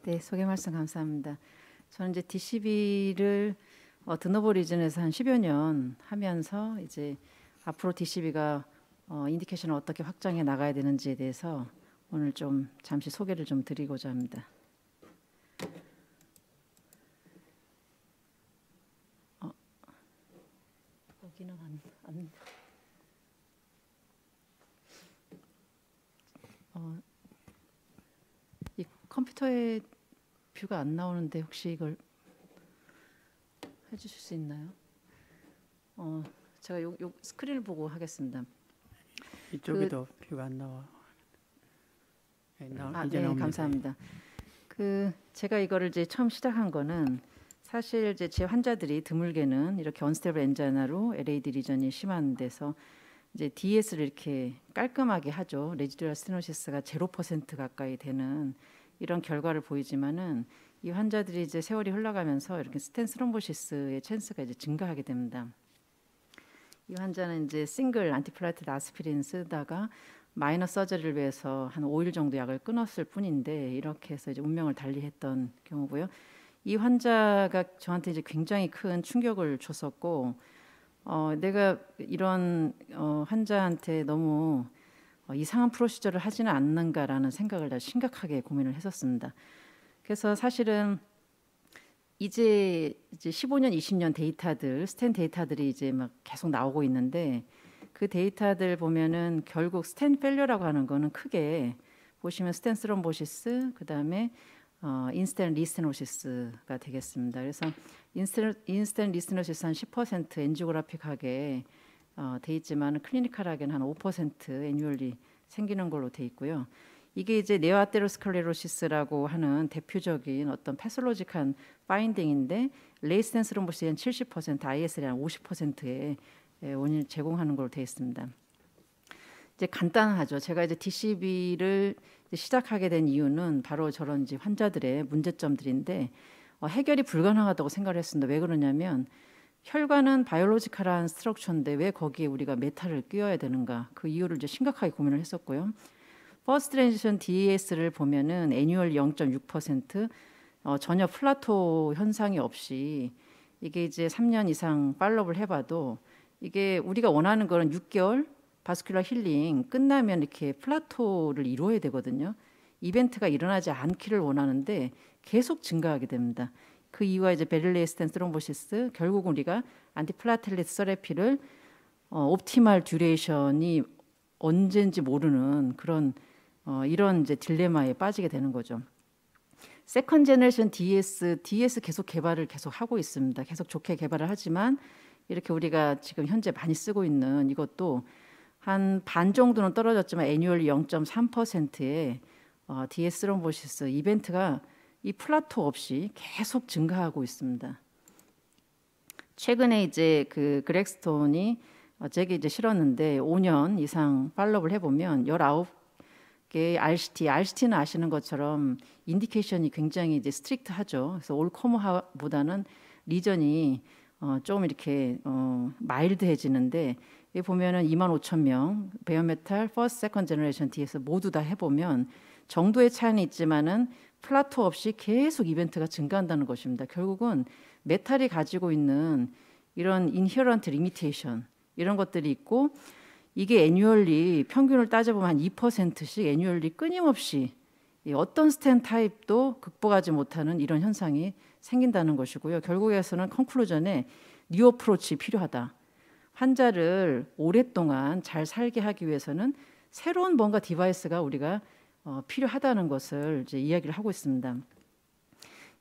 네, 소개 말씀 감사합니다. 저는 이제 DCB를 드노버 리전에서 한 10여 년 하면서 이제 앞으로 DCB가 인디케이션을 어떻게 확장해 나가야 되는지에 대해서 오늘 좀 잠시 소개를 좀 드리고자 합니다. 여기는 이 컴퓨터에 뷰가 안 나오는데 혹시 이걸 해주실 수 있나요? 제가 요 스크린을 보고 하겠습니다. 이쪽에도 뷰가 안 나와. 이제 네, 나옵니다. 감사합니다. 제가 이거를 이제 처음 시작한 거는 사실 이제 제 환자들이 드물게는 이렇게 언스테이블 엔자이나로 LAD 리전이 심한 데서 이제 DS를 이렇게 깔끔하게 하죠. 레지듀얼 스테노시스가 0% 가까이 되는 이런 결과를 보이지만은 이 환자들이 이제 세월이 흘러가면서 이렇게 스텐 스롬보시스의 찬스가 이제 증가하게 됩니다. 이 환자는 이제 싱글 안티플라티드 아스피린 쓰다가 마이너 서저리를 위해서 한 5일 정도 약을 끊었을 뿐인데 이렇게 해서 이제 운명을 달리했던 경우고요. 이 환자가 저한테 이제 굉장히 큰 충격을 줬었고, 내가 이런 환자한테 너무 이상한 프로시저를 하지는 않는가라는 생각을 심각하게 고민을 했었습니다. 그래서 사실은 이제 15년, 20년 데이터들, 스텐 데이터들이 이제 막 계속 나오고 있는데 그 데이터들 보면은 결국 스텐 펠리어라고 하는 거는 크게 보시면 스텐 스롬보시스, 그다음에 인스텐 리스테노시스가 되겠습니다. 그래서 인스텐 리스테노시스 한 10% 엔지오그래픽하게 돼 있지만 클리니컬하게는 한 5% 애뉴얼리 생기는 걸로 돼 있고요. 이게 이제 네오아테로스클레로시스라고 하는 대표적인 어떤 패솔로직한 파인딩인데 레이스텐 스롬보시스의 한 70%, ISL의 한 50%의 원인을 제공하는 걸로 되어 있습니다. 이제 간단하죠. 제가 이제 DCB를 시작하게 된 이유는 바로 저런 이제 환자들의 문제점들인데 해결이 불가능하다고 생각을 했습니다. 왜 그러냐면 혈관은 바이올로지컬한 스트럭처인데 왜 거기에 우리가 메탈을 끼워야 되는가? 그 이유를 이제 심각하게 고민을 했었고요. 퍼스트 트랜지션 DES를 보면은 애뉴얼 0.6% 전혀 플라토 현상이 없이 이게 이제 3년 이상 팔로우를 해봐도 이게 우리가 원하는 거는 6개월 바스큘러 힐링 끝나면 이렇게 플라토를 이루어야 되거든요. 이벤트가 일어나지 않기를 원하는데 계속 증가하게 됩니다. 그 이유가 이제 베릴레이 스텐 스롬보시스, 결국 우리가 안티플라텔릿 서레피를 옵티멀 듀레이션이 언제인지 모르는 그런 이런 이제 딜레마에 빠지게 되는 거죠. 세컨 제너레이션 DS 계속 개발을 계속 하고 있습니다. 계속 좋게 개발을 하지만 이렇게 우리가 지금 현재 많이 쓰고 있는 이것도 한 반 정도는 떨어졌지만 애뉴얼리 0.3%의 DS 스롬보시스 이벤트가 이 플라토 없이 계속 증가하고 있습니다. 최근에 이제 그 그렉스톤이 제게 이제 실었는데 5년 이상 팔로우를 해보면 19개의 RCT는 아시는 것처럼 인디케이션이 굉장히 이제 스트릭트하죠. 그래서 올코머보다는 리전이 좀 이렇게 마일드해지는데 여기 보면은 25,000명 베어메탈 퍼스트 세컨드 제너레이션 DS 모두 다 해보면 정도의 차이는 있지만은 플라토 없이 계속 이벤트가 증가한다는 것입니다. 결국은 메탈이 가지고 있는 이런 인헤런트 리미테이션 이런 것들이 있고 이게 애뉴얼리 평균을 따져보면 한 2%씩 애뉴얼리 끊임없이 어떤 스텐 타입도 극복하지 못하는 이런 현상이 생긴다는 것이고요. 결국에서는 컨클루전에 뉴 어프로치 필요하다. 환자를 오랫동안 잘 살게 하기 위해서는 새로운 뭔가 디바이스가 우리가 필요하다는 것을 이제 이야기를 하고 있습니다.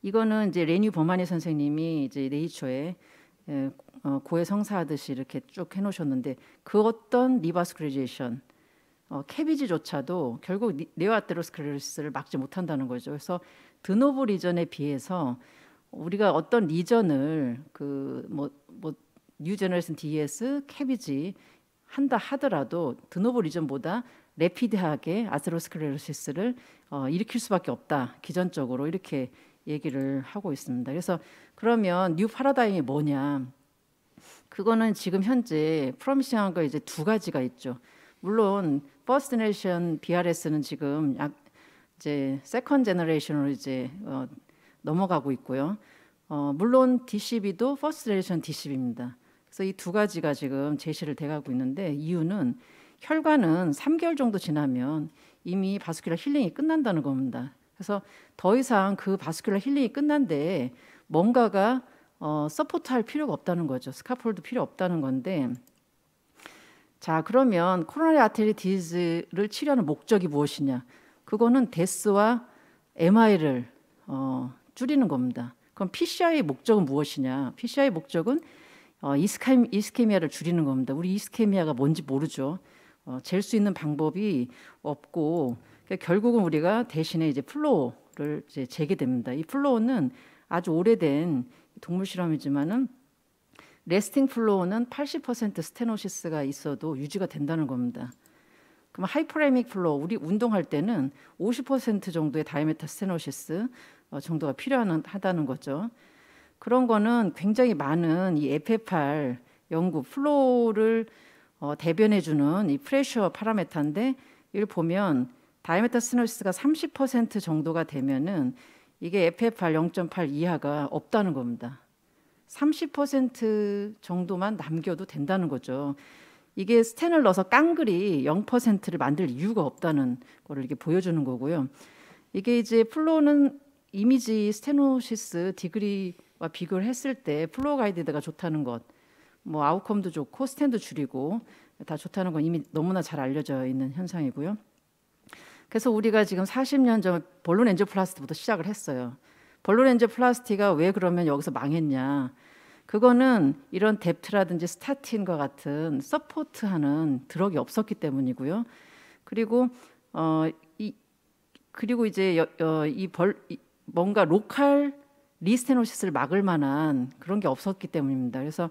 이거는 이제 레뉴 버마니 선생님이 이제 네이처에 고해성사하듯이 이렇게 쭉 해놓으셨는데 그 어떤 리바스쿨리제이션 캐비지조차도 결국 네오아테로스클레로시스를 막지 못한다는 거죠. 그래서 드노보 리전에 비해서 우리가 어떤 리전을 뉴 제너레이션 DS 캐비지 한다 하더라도 드노보 리전보다 레피드하게 아테로스클레로시스를 일으킬 수밖에 없다. 기전적으로 이렇게 얘기를 하고 있습니다. 그래서 그러면 뉴 파라다임이 뭐냐? 그거는 지금 현재 프로미싱한 거 이제 두 가지가 있죠. 물론 퍼스트 제너레이션 BRS는 지금 이제 세컨 제너레이션으로 이제 넘어가고 있고요. 물론 DCB도 퍼스트 제너레이션 DCB입니다. 그래서 이 두 가지가 지금 제시를 돼가고 있는데 이유는 혈관은 3개월 정도 지나면 이미 바스큘러 힐링이 끝난다는 겁니다. 그래서 더 이상 그 바스큘러 힐링이 끝난데 뭔가가 서포트할 필요가 없다는 거죠. 스카폴드 필요 없다는 건데, 자 그러면 코로나리 아테리 디지즈를 치료하는 목적이 무엇이냐? 그거는 데스와 MI를 줄이는 겁니다. 그럼 PCI의 목적은 무엇이냐? PCI의 목적은 이스케미아를 줄이는 겁니다. 우리 이스케미아가 뭔지 모르죠. 잴 수 있는 방법이 없고, 그러니까 결국은 우리가 대신에 이제 플로우를 이제 재게 됩니다. 이 플로우는 아주 오래된 동물 실험이지만은 레스팅 플로우는 80% 스테노시스가 있어도 유지가 된다는 겁니다. 그럼 하이퍼레믹 플로우, 우리 운동할 때는 50% 정도의 다이메타 스테노시스 정도가 필요하다는 거죠. 그런 거는 굉장히 많은 이 FFR 연구, 플로우를 대변해주는 이 프레셔 파라메타인데, 이걸 보면 다이메타 스테노시스가 30% 정도가 되면은 이게 FFR 0.8 이하가 없다는 겁니다. 30% 정도만 남겨도 된다는 거죠. 이게 스텐을 넣어서 깡그리 0%를 만들 이유가 없다는 거를 이렇게 보여주는 거고요. 이게 이제 플로우는 이미지 스테노시스 디그리와 비교를 했을 때 플로우 가이드가 좋다는 것, 뭐 아웃컴도 좋고 스텐도 줄이고 다 좋다는 건 이미 너무나 잘 알려져 있는 현상이고요. 그래서 우리가 지금 40년 전 볼론 엔지오플라스티부터 시작을 했어요. 볼론 엔지오플라스티가 왜 그러면 여기서 망했냐? 그거는 이런 뎁트라든지 스타틴과 같은 서포트하는 드럭이 없었기 때문이고요. 그리고 그리고 이제 뭔가 로컬 리스테노시스를 막을 만한 그런 게 없었기 때문입니다. 그래서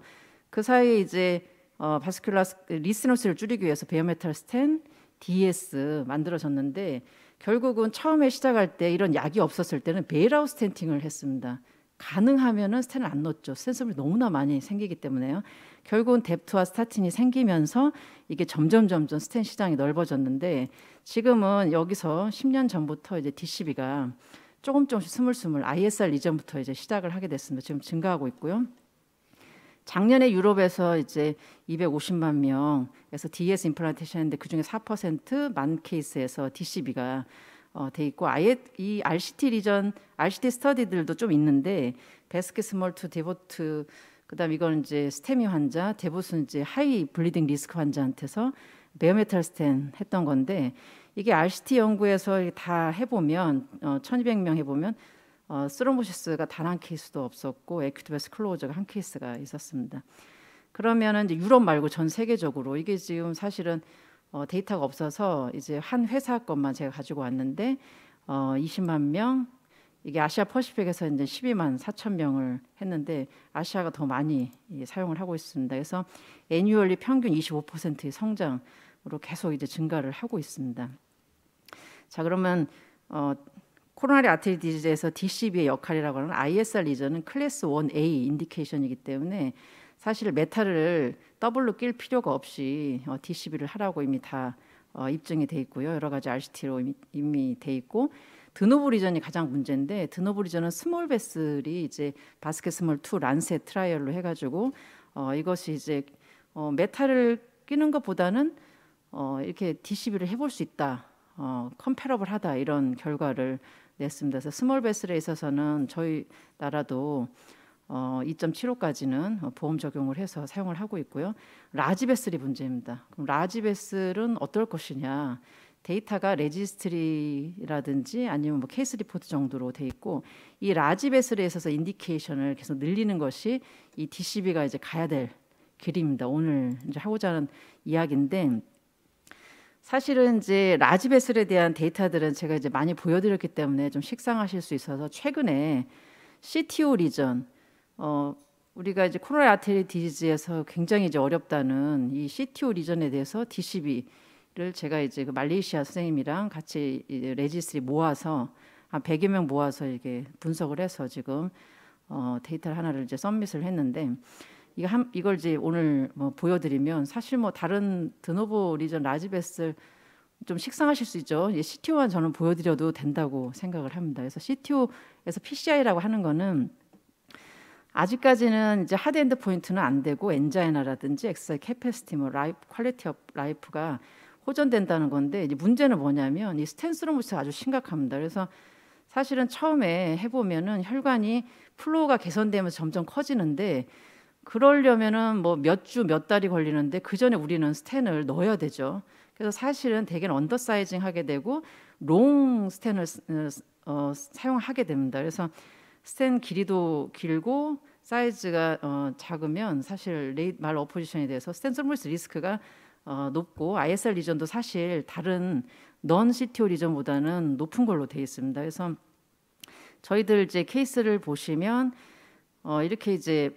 그 사이에 이제 바스큘라 리스테노시스를 줄이기 위해서 베어메탈 스텐, DS 만들어졌는데, 결국은 처음에 시작할 때 이런 약이 없었을 때는 베일아웃 스텐팅을 했습니다. 가능하면은 스텐을 안 넣었죠. 스텐 너무나 많이 생기기 때문에요. 결국은 뎁트와 스타틴이 생기면서 이게 점점 스텐 시장이 넓어졌는데, 지금은 여기서 10년 전부터 이제 DCB가 조금씩 스물스물 ISR 이전부터 이제 시작을 하게 됐습니다. 지금 증가하고 있고요. 작년에 유럽에서 이제 250만 명에서 DS 임플란테이션 했는데 그중에 4%만 케이스에서 DCB가 돼 있고, 아예 이 RCT 리전, RCT 스터디들도 좀 있는데, 베스켓 스몰 투 데보트, 그다음 이건 이제 스테미 환자, 데보스는 이제 하이 블리딩 리스크 환자한테서 베어메탈 스텐 했던 건데, 이게 RCT 연구에서 다 해보면 1,200명 해보면 스로모시스가 단 한 케이스도 없었고 에큐트 베스 클로저가 한 케이스가 있었습니다. 그러면은 이제 유럽 말고 전 세계적으로 이게 지금 사실은 데이터가 없어서 이제 한 회사 것만 제가 가지고 왔는데 20만 명, 이게 아시아 퍼시픽에서 이제 12만 4천 명을 했는데 아시아가 더 많이 사용을 하고 있습니다. 그래서 애뉴얼리 평균 25%의 성장으로 계속 이제 증가를 하고 있습니다. 자 그러면 코로나리 아테리 디지즈에서 DCB의 역할이라고 하는 ISR 리전은 클래스 1A 인디케이션이기 때문에 사실 메탈을 더블로 낄 필요가 없이 DCB를 하라고 이미 다 입증이 돼 있고요. 여러 가지 RCT로 이미 돼 있고, 드노브 리전이 가장 문제인데, 드노브 리전은 스몰 베슬이 이제 바스켓 스몰 2 란셋 트라이얼로 해가지고 이것이 이제 메탈을 끼는 것보다는 이렇게 DCB를 해볼 수 있다, 컴패러블하다, 이런 결과를 냈습니다. 그래서 스몰 베슬에 있어서는 저희 나라도 2.75까지는 보험 적용을 해서 사용을 하고 있고요. 라지 베슬이 문제입니다. 그럼 라지 베슬은 어떨 것이냐? 데이터가 레지스트리라든지 아니면 뭐 케이스 리포트 정도로 돼 있고, 이 라지 베슬에 있어서 인디케이션을 계속 늘리는 것이 이 DCB가 이제 가야 될 길입니다. 오늘 이제 하고자 하는 이야기인데, 사실은 이제 라지 베슬에 대한 데이터들은 제가 이제 많이 보여드렸기 때문에 좀 식상하실 수 있어서, 최근에 CTO 리전, 우리가 이제 코로나 아테리 디지즈에서 굉장히 이제 어렵다는 이 CTO 리전에 대해서 DCB를 제가 이제 그 말레이시아 선생님이랑 같이 레지스트리 모아서 한 100여 명 모아서 이게 분석을 해서 지금 데이터를 하나를 이제 서밋을 했는데, 이걸 이제 오늘 뭐 보여드리면 사실 뭐 다른 드노보 리전 라지 베슬 좀 식상하실 수 있죠. 이제 CTO만 저는 보여드려도 된다고 생각을 합니다. 그래서 CTO에서 PCI라고 하는 거는 아직까지는 이제 하드 엔드 포인트는 안 되고 엔자이나라든지 엑셀 캐패시티, 뭐 라이프 퀄리티 오브 라이프가 호전된다는 건데 이제 문제는 뭐냐면 이 스텐스로무스가 아주 심각합니다. 그래서 사실은 처음에 해보면은 혈관이 플로우가 개선되면서 점점 커지는데 그러려면은 뭐 몇 주, 몇 달이 걸리는데 그 전에 우리는 스텐을 넣어야 되죠. 그래서 사실은 대개는 언더사이징 하게 되고 롱 스텐을 사용하게 됩니다. 그래서 스텐 길이도 길고 사이즈가 작으면 사실 말 어포지션에 대해서 스텐 솔무스 리스크가 높고 ISR 리전도 사실 다른 넌 CTO 리전보다는 높은 걸로 되어 있습니다. 그래서 저희들 이제 케이스를 보시면 이렇게 이제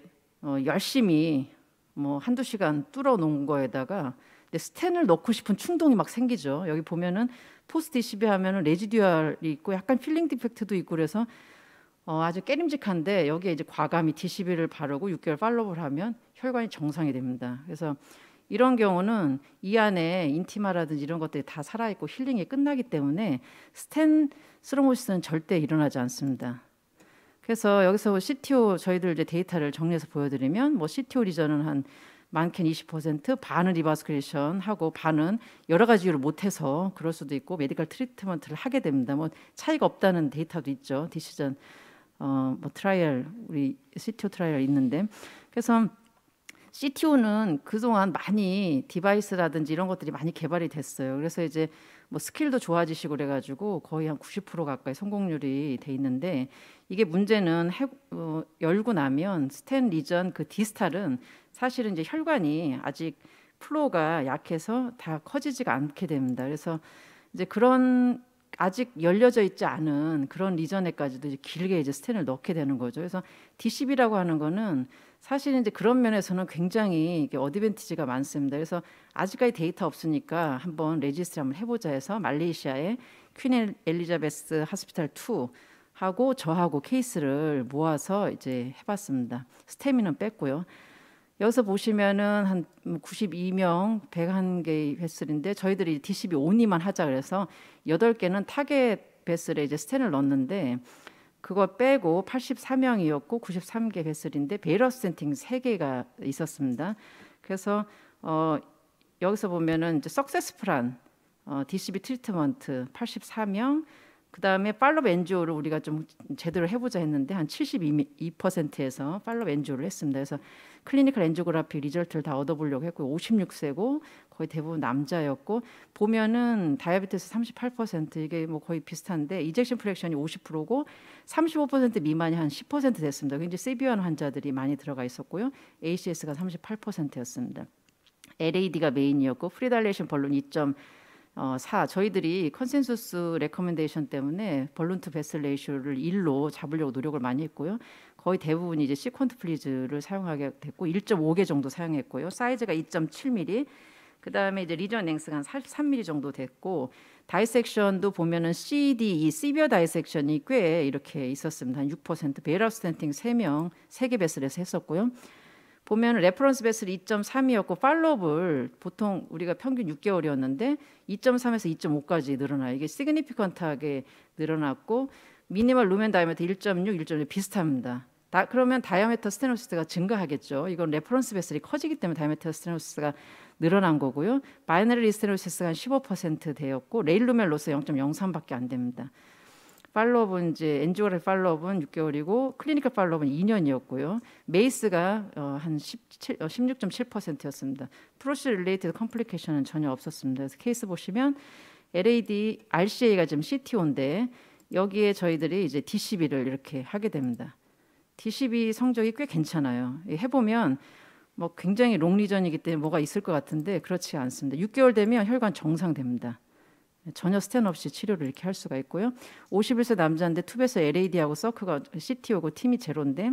열심히 뭐 한두 시간 뚫어 놓은 거에다가 스텐을 넣고 싶은 충동이 막 생기죠. 여기 보면은 포스트 20에 하면은 레지듀얼이 있고 약간 필링 디펙트도 있고 그래서 아주 깨림직한데 여기에 이제 과감히 D12를 바르고 6개월 팔로우를 하면 혈관이 정상이 됩니다. 그래서 이런 경우는 이 안에 인티마라든지 이런 것들이 다 살아있고 힐링이 끝나기 때문에 스텐 스로모시스는 절대 일어나지 않습니다. 그래서 여기서 CTO 저희들 이제 데이터를 정리해서 보여드리면 뭐 CTO 리전은 한 많게는 20%, 반은 리바스크레이션 하고 반은 여러 가지 이유를 못해서 그럴 수도 있고 메디컬 트리트먼트를 하게 됩니다. 뭐 차이가 없다는 데이터도 있죠. 디시전 뭐 트라이얼 우리 CTO 트라이얼 있는데 그래서 CTO는 그동안 많이 디바이스라든지 이런 것들이 많이 개발이 됐어요. 그래서 이제 뭐 스킬도 좋아지시고 그래가지고 거의 한 90% 가까이 성공률이 돼 있는데 이게 문제는 열고 나면 스텐 리전 그 디스탈은 사실은 이제 혈관이 아직 플로우가 약해서 다 커지지가 않게 됩니다. 그래서 이제 그런 아직 열려져 있지 않은 그런 리전에까지도 이제 길게 이제 스텐을 넣게 되는 거죠. 그래서 D10이라고 하는 거는 사실 이제 그런 면에서는 굉장히 어드밴티지가 많습니다. 그래서 아직까지 데이터 없으니까 한번 레지스트리 한번 해보자 해서 말레이시아의 퀸 엘리자베스 하스피탈 2 하고 저하고 케이스를 모아서 이제 해봤습니다. 스테미는 뺐고요. 여기서 보시면은 한 92명 101개의 베슬인데 저희들이 D12 온리만 하자 그래서 8개는 타겟 베슬에 이제 스텐을 넣었는데 그거 빼고 84명이었고 93개 베슬인데 베이러스 스텐팅 3개가 있었습니다. 그래서 여기서 보면은 이제 석세스풀한 D12 트리트먼트 84명 그다음에 팔로업 엔지오를 우리가 좀 제대로 해보자 했는데 한 72%에서 팔로업 엔지오를 했습니다. 그래서 클리니컬 엔지오그래피 리절트를 다 얻어보려고 했고 56세고 거의 대부분 남자였고 보면은 다이아베티스 38% 이게 뭐 거의 비슷한데 이젝션 프랙션이 50%고 35% 미만이 한 10% 됐습니다. 굉장히 세비어한 환자들이 많이 들어가 있었고요. ACS가 38%였습니다. LAD가 메인이었고 프리달레이션 벌룬 2.4 저희들이 컨센서스 레커멘데이션 때문에 벌룬 투 베슬 레이쇼를 1로 잡으려고 노력을 많이 했고요. 거의 대부분이 이제 시퀀트 플리즈를 사용하게 됐고 1.5개 정도 사용했고요. 사이즈가 2.7mm 그다음에 이제 리전 랭스가 한 3mm 정도 됐고 다이섹션도 보면은 CDE 시비어 다이섹션이 꽤 이렇게 있었습니다. 한 6% 베일하우 스탠팅 3명 3개 베슬에서 했었고요. 보면 레퍼런스 베슬 2.3이었고 팔로업을 보통 우리가 평균 6개월이었는데 2.3에서 2.5까지 늘어나요. 이게 시그니피컨트하게 늘어났고 미니멀 루멘 다이아메터 1.6, 1.6 비슷합니다. 그러면 다이아메터 스테노시스가 증가하겠죠. 이건 레퍼런스 베슬이 커지기 때문에 다이아메터 스테노시스가 늘어난 거고요. 바이너리 스테노시스가 한 15% 되었고 레일 루멘 로스 0.03밖에 안 됩니다. 팔로업은 이제 엔지오그래피 팔로업은 6개월이고 클리니컬 팔로업은 2년이었고요. 메이스가 한 16.7%였습니다. 프로시 릴레이티드 컴플리케이션은 전혀 없었습니다. 그래서 케이스 보시면 LAD, RCA가 지금 CTO인데 여기에 저희들이 이제 D12를 이렇게 하게 됩니다. D12 성적이 꽤 괜찮아요. 해보면 뭐 굉장히 롱리전이기 때문에 뭐가 있을 것 같은데 그렇지 않습니다. 6개월 되면 혈관 정상됩니다. 전혀 스텐 없이 치료를 이렇게 할 수가 있고요. 51세 남자인데 투베서 LAD하고 서크가 CTO고 팀이 제로인데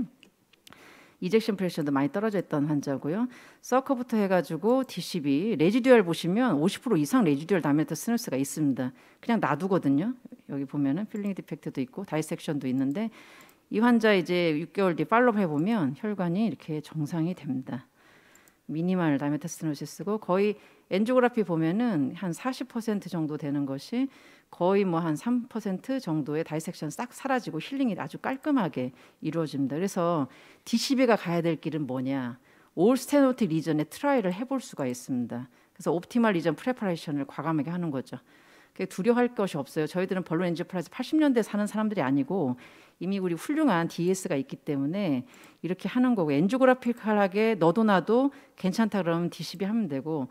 이젝션 프레셔도 많이 떨어져 있던 환자고요. 서커부터 해가지고 D12 레지듀얼 보시면 50% 이상 레지듀얼 다이아메터 스테노시스가 있습니다. 그냥 놔두거든요. 여기 보면은 필링 디펙트도 있고 다이섹션도 있는데 이 환자 이제 6개월 뒤 팔로업 해보면 혈관이 이렇게 정상이 됩니다. 미니멀 다이아메터 스테노시스고 거의 엔지오그래피 보면은 한 40% 정도 되는 것이 거의 뭐 한 3% 정도의 다이섹션 싹 사라지고 힐링이 아주 깔끔하게 이루어집니다. 그래서 DCB가 가야 될 길은 뭐냐? 올 스테노틱 리전에 트라이를 해볼 수가 있습니다. 그래서 옵티멀 리전 프레퍼레이션을 과감하게 하는 거죠. 두려워할 것이 없어요. 저희들은 벌론 엔지오플라스 80년대 사는 사람들이 아니고 이미 우리 훌륭한 DS가 있기 때문에 이렇게 하는 거고, 엔지오그래픽하게 너도 나도 괜찮다 그러면 DCB 하면 되고,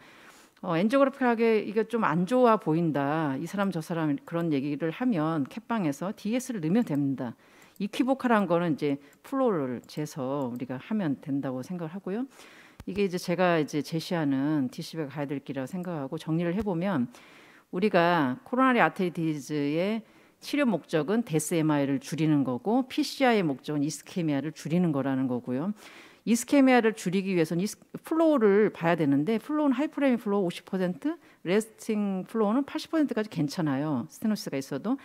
엔지오그래픽하게 이게 좀 안 좋아 보인다, 이 사람 저 사람 그런 얘기를 하면 캣방에서 DS를 넣으면 됩니다. 이퀴보컬한 거는 이제 플로우를 재서 우리가 하면 된다고 생각을 하고요. 이게 이제 제가 이제 제시하는 DCB가 가야 될 길이라고 생각하고, 정리를 해보면 우리가 코로나리 아테리티즈의 치료 목적은 데스 MI를 줄이는 거고, PCI의 목적은 이스케미아를 줄이는 거라는 거고요. 이스케미아를 줄이기 위해서는 플로우를 봐야 되는데, 플로우는 하이프레임 플로우 50%, 레스팅 플로우는 80%까지 괜찮아요. 스테노시스가 있어도.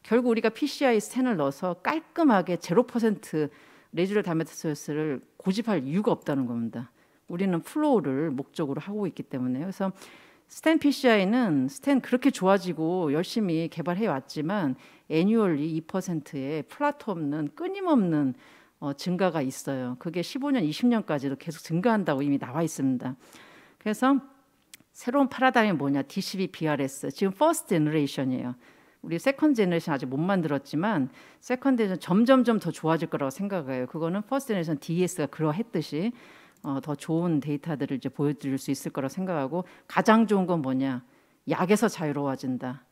결국 우리가 PCI 스텐을 넣어서 깔끔하게 0% 레지럴 다메타소스를 고집할 이유가 없다는 겁니다. 우리는 플로우를 목적으로 하고 있기 때문에. 그래서 스텐 PCI는 스텐 그렇게 좋아지고 열심히 개발해 왔지만 애뉴얼리 2%의 플라토 없는 끊임없는 증가가 있어요. 그게 15년, 20년까지도 계속 증가한다고 이미 나와 있습니다. 그래서 새로운 파라다임이 뭐냐? DCB, BRS. 지금 퍼스트 제너레이션이에요. 우리 세컨드 제너레이션 아직 못 만들었지만 세컨드 제너레이션 점점점 더 좋아질 거라고 생각해요. 그거는 퍼스트 제너레이션 DS가 그러했듯이 더 좋은 데이터들을 이제 보여드릴 수 있을 거라고 생각하고, 가장 좋은 건 뭐냐? 약에서 자유로워진다.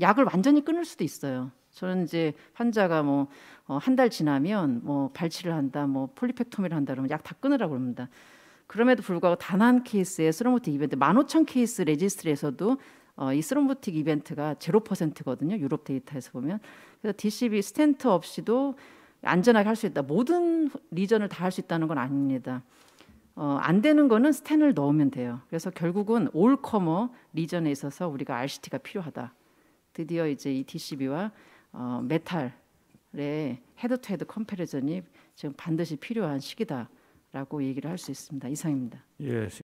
약을 완전히 끊을 수도 있어요. 저는 이제 환자가 뭐 한 달 지나면 뭐 발치를 한다, 뭐 폴리펙토미를 한다 그러면 약 다 끊으라고 그럽니다. 그럼에도 불구하고 단 한 케이스의 스로모틱 이벤트, 15,000 케이스 레지스트리에서도 이 스로모틱 이벤트가 0%거든요. 유럽 데이터에서 보면. 그래서 DCB 스텐트 없이도 안전하게 할 수 있다. 모든 리전을 다 할 수 있다는 건 아닙니다. 안 되는 거는 스텐을 넣으면 돼요. 그래서 결국은 올커머 리전에 있어서 우리가 RCT가 필요하다. 드디어 이제 이 DCB와 메탈의 헤드 투 헤드 컴패리전이 지금 반드시 필요한 시기다라고 얘기를 할 수 있습니다. 이상입니다. 예.